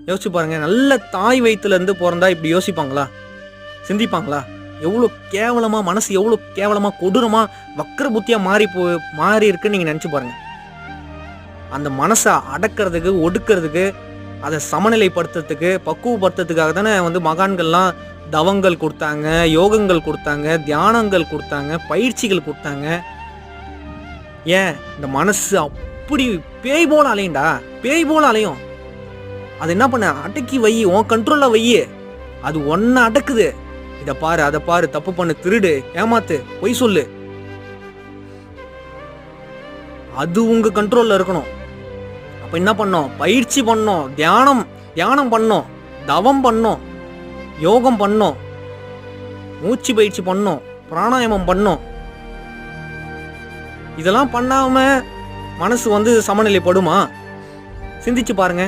யோசிச்சு பாருங்க. நல்ல தாய் வயிற்றுலேருந்து பிறந்தா இப்படி யோசிப்பாங்களா? சிந்திப்பாங்களா? எவ்வளோ கேவலமாக, மனசு எவ்வளோ கேவலமாக, கொடூரமாக, வக்கர புத்தியாக மாறி இருக்குன்னு நீங்கள் நினச்சி பாருங்கள். அந்த மனசை அடக்கிறதுக்கு, ஒடுக்கிறதுக்கு, அதை சமநிலைப்படுத்துறதுக்கு, பக்குவப்படுத்துறதுக்காக தானே மகான்கள்லாம் தவங்கள் கொடுத்தாங்க, யோகங்கள் கொடுத்தாங்க, தியானங்கள் கொடுத்தாங்க, பயிற்சிகள் கொடுத்தாங்க. ஏன் இந்த மனசு அப்படி பேய் போல அலையும்டா, பேய் போல அலையும். அது என்ன பண்ண, அடக்கி வை, உன் கண்ட்ரோல்ல வை. அது ஒன்ன அடக்குது. இதை பாரு, அதை பாரு, தப்பு பண்ணு, திருடு, ஏமாத்து, பொய் சொல்லு, அது உங்க கண்ட்ரோல்ல இருக்கணும். அப்ப என்ன பண்ணோம்? பயிற்சி பண்ணோம், தியானம் பண்ணோம், தவம் பண்ணோம், யோகம் பண்ணோம், மூச்சு பயிற்சி பண்ணோம், பிராணாயாமம் பண்ணோம். இதெல்லாம் பண்ணாம மனசு சமநிலைப்படுமா? சிந்திச்சு பாருங்க.